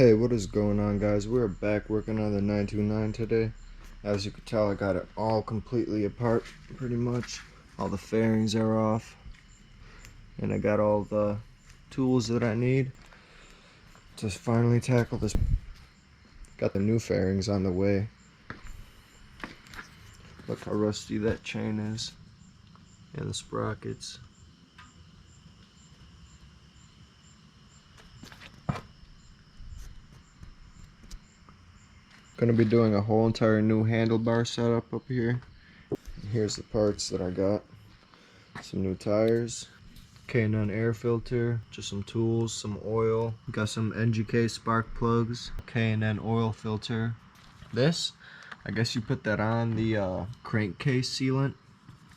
Hey, what is going on, guys? We're back working on the 929 today. As you can tell, I got it all completely apart, pretty much. All the fairings are off, and I got all the tools that I need to finally tackle this. Got the new fairings on the way. Look how rusty that chain is, and the sprockets. Gonna be doing a whole entire new handlebar setup up here. Here's the parts that I got. Some new tires, K&N air filter, just some tools, some oil. Got some NGK spark plugs, K&N oil filter. This, I guess you put that on the crankcase sealant.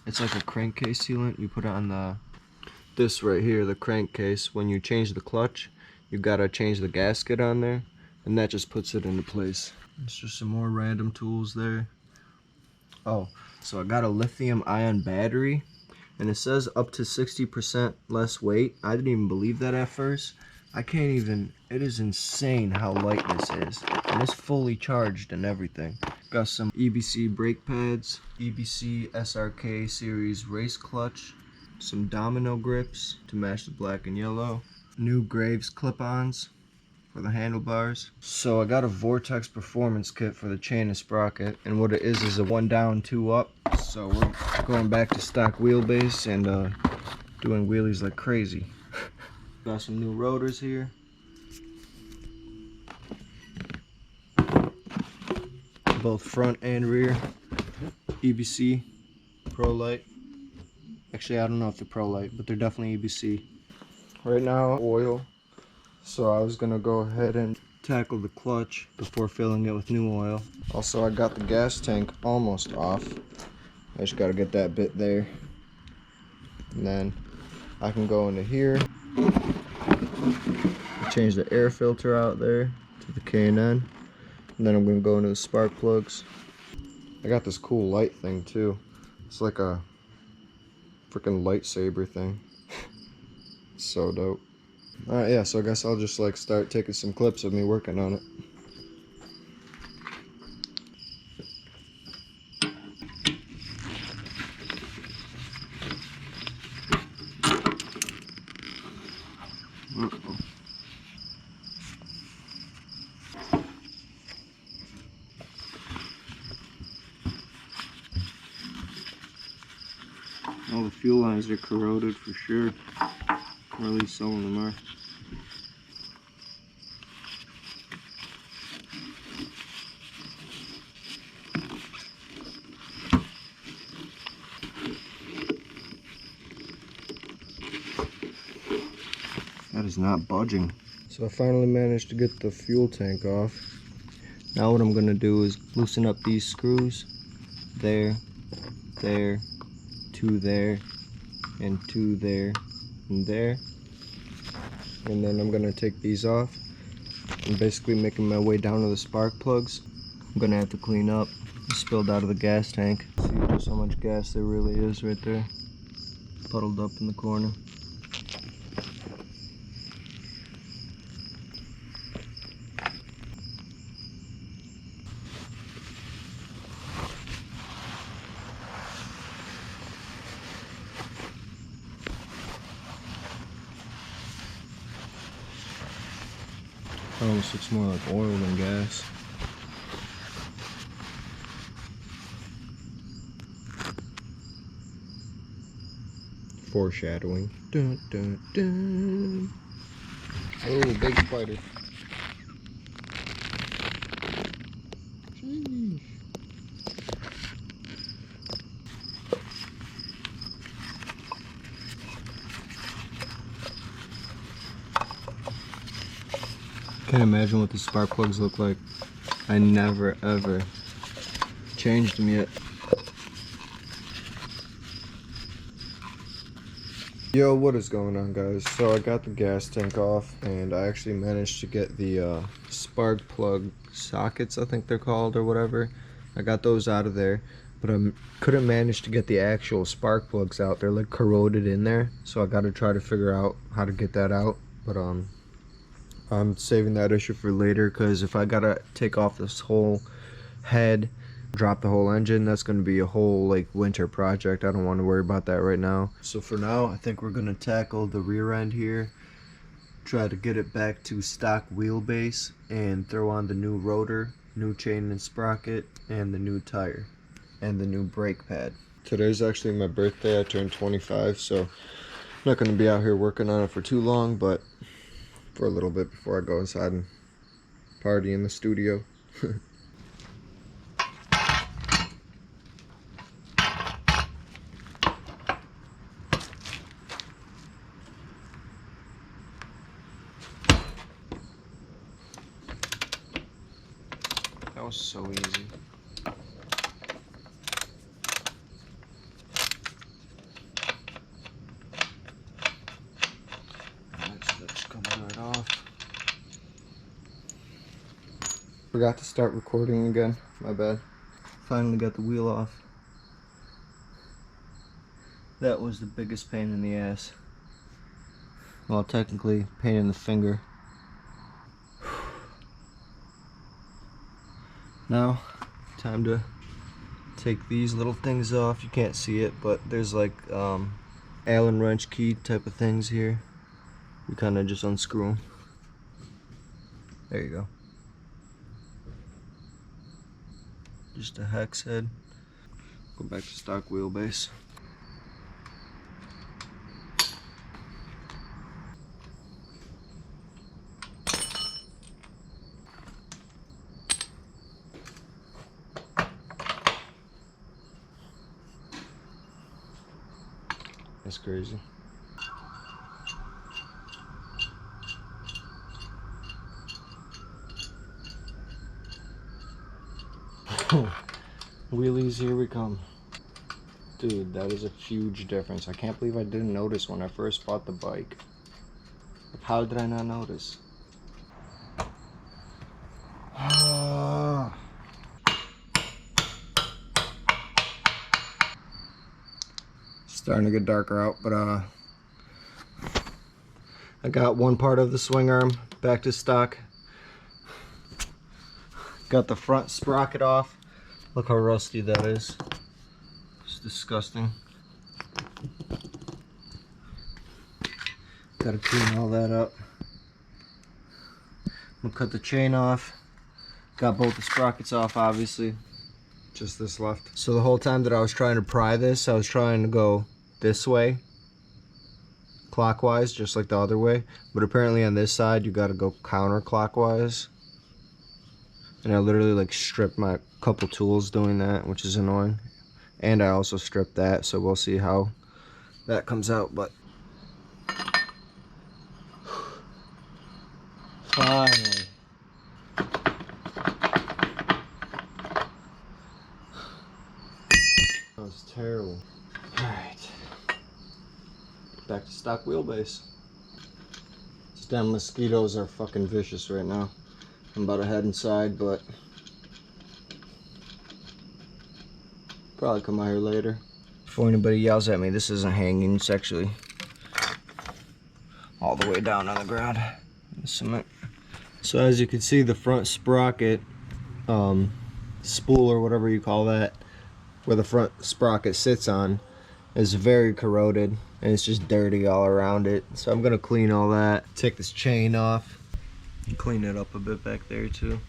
It's like a crankcase sealant. You put it on this right here, the crankcase. When you change the clutch, you gotta change the gasket on there, and that just puts it into place. It's just some more random tools there. Oh, so I got a lithium ion battery, and it says up to 60% less weight. I didn't even believe that at first. It is insane how light this is. And it's fully charged and everything. Got some EBC brake pads, EBC SRK series race clutch, some domino grips to match the black and yellow, new Graves clip-ons for the handlebars. So I got a Vortex performance kit for the chain and sprocket, and what it is a 1 down 2 up. So we're going back to stock wheelbase and doing wheelies like crazy. Got some new rotors here, both front and rear. EBC Pro Light. Actually, I don't know if they're Pro Light, but they're definitely EBC. Right now, oil. So I was gonna go ahead and tackle the clutch before filling it with new oil. Also, I got the gas tank almost off. I just gotta get that bit there. And then I can go into here. Change the air filter out there to the K&N. And then I'm gonna go into the spark plugs. I got this cool light thing too. It's like a freaking lightsaber thing. It's so dope. Alright, yeah, so I guess I'll just like start taking some clips of me working on it. All the fuel lines are corroded for sure. Or at least some of them are. That is not budging. So I finally managed to get the fuel tank off. Now what I'm gonna do is loosen up these screws. There, there, 2 there, and 2 there, and there. And then I'm gonna take these off. I'm basically making my way down to the spark plugs. I'm gonna have to clean up. It spilled out of the gas tank. See just how much gas there really is right there. Puddled up in the corner. Almost looks more like oil than gas. Foreshadowing. Dun, dun, dun. Oh, big spider. Jeez. Can't imagine what the spark plugs look like. I never ever changed them yet. Yo, what is going on, guys? So I got the gas tank off, and I actually managed to get the spark plug sockets, I think they're called, or whatever. I got those out of there, but I couldn't manage to get the actual spark plugs out. They're like corroded in there, so I got to try to figure out how to get that out. But I'm saving that issue for later, because if I gotta take off this whole head, drop the whole engine, that's gonna be a whole like winter project. I don't want to worry about that right now. So for now, I think we're gonna tackle the rear end here, try to get it back to stock wheelbase, and throw on the new rotor, new chain and sprocket, and the new tire, and the new brake pad. Today's actually my birthday. I turned 25, so I'm not gonna be out here working on it for too long, but for a little bit before I go inside and party in the studio. That was so easy. That's coming right off. Forgot to start recording again. My bad. Finally got the wheel off. That was the biggest pain in the ass. Well, technically, pain in the finger. Now, time to take these little things off. You can't see it, but there's like Allen wrench key type of things here. You kind of just unscrew them. There you go. Just a hex head. Go back to stock wheelbase. That's crazy. Wheelies, here we come. Dude, that is a huge difference. I can't believe I didn't notice when I first bought the bike. How did I not notice? Starting to get darker out, but I got one part of the swing arm back to stock. Got the front sprocket off. Look how rusty that is. It's disgusting. Gotta clean all that up. I'm gonna cut the chain off. Got both the sprockets off, obviously. Just this left. So the whole time that I was trying to pry this, I was trying to go this way, clockwise, just like the other way. But apparently on this side, you gotta go counterclockwise. And I literally like stripped my couple tools doing that, which is annoying. And I also stripped that, so we'll see how that comes out. But finally. That was terrible. Alright. Back to stock wheelbase. These damn mosquitoes are fucking vicious right now. I'm about to head inside, but probably come out here later. Before anybody yells at me, this isn't hanging, it's actually all the way down on the ground in the cement. So as you can see, the front sprocket, spool or whatever you call that, where the front sprocket sits on, is very corroded and it's just dirty all around it. So I'm gonna clean all that, take this chain off, and clean it up a bit back there too.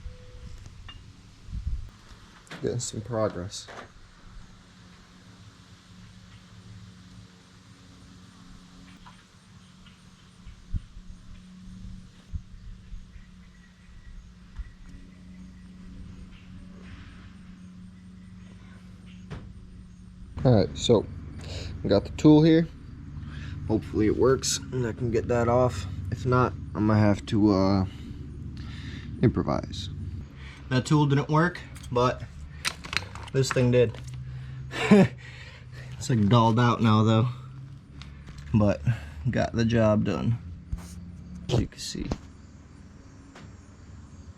Getting some progress. Alright, so I got the tool here. Hopefully it works and I can get that off. If not, I'm gonna have to improvise. That tool didn't work, but this thing did. It's like dulled out now though, but got the job done. As you can see,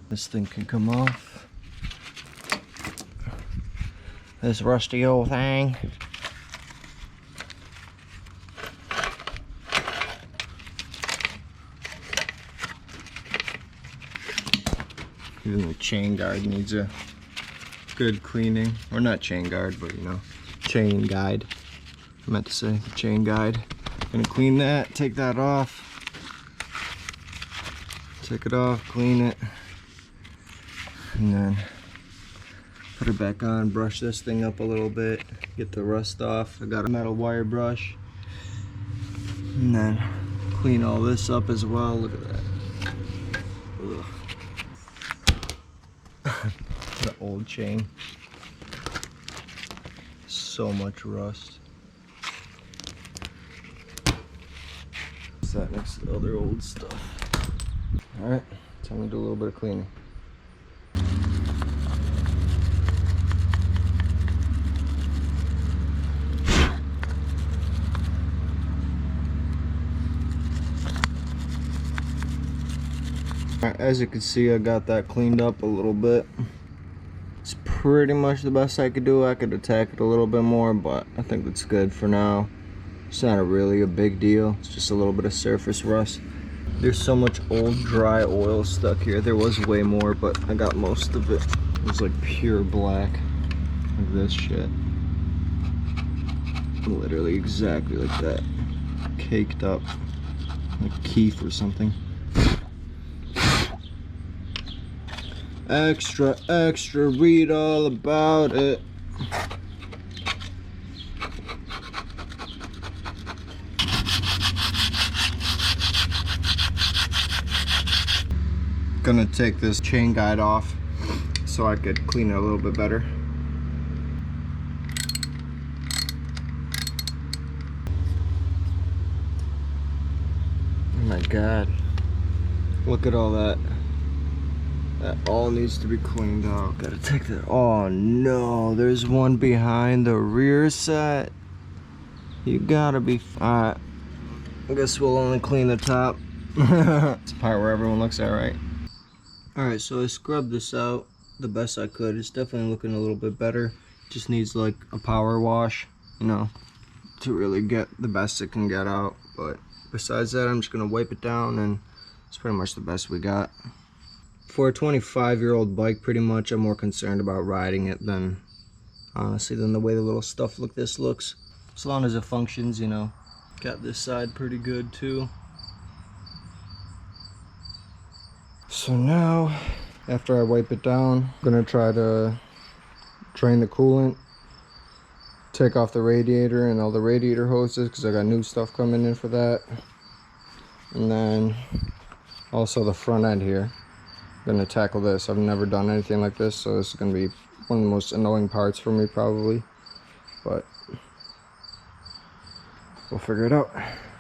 this thing can come off. This rusty old thing. Even the chain guide needs a good cleaning. Or not chain guard, but you know, chain guide. I meant to say the chain guide. Gonna clean that, take that off. Take it off, clean it. And then put it back on, brush this thing up a little bit, get the rust off. I got a metal wire brush. And then clean all this up as well. Look at that. The old chain. So much rust. What's that next to the other old stuff? Alright, time to do a little bit of cleaning. Alright, as you can see, I got that cleaned up a little bit. It's pretty much the best I could do. I could attack it a little bit more, but I think that's good for now. It's not really a big deal. It's just a little bit of surface rust. There's so much old dry oil stuck here. There was way more, but I got most of it. It was like pure black. Like this shit. Literally exactly like that. Caked up. Like Keith or something. Extra, extra, read all about it. Gonna take this chain guide off so I could clean it a little bit better. Oh my god, look at all that. That all needs to be cleaned out. Gotta take that. Oh no, there's one behind the rear set. You gotta be. Alright, I guess we'll only clean the top. It's the part where everyone looks at, right? Alright, so I scrubbed this out the best I could. It's definitely looking a little bit better. Just needs like a power wash, you know, to really get the best it can get out. But besides that, I'm just gonna wipe it down, and it's pretty much the best we got. For a 25-year-old bike, pretty much I'm more concerned about riding it than, honestly, than the way the little stuff like this looks. As long as it functions, you know. Got this side pretty good too. So now, after I wipe it down, I'm gonna try to drain the coolant, take off the radiator and all the radiator hoses because I got new stuff coming in for that. And then also the front end here. I'm gonna tackle this. I've never done anything like this, so this is gonna be one of the most annoying parts for me probably, but we'll figure it out.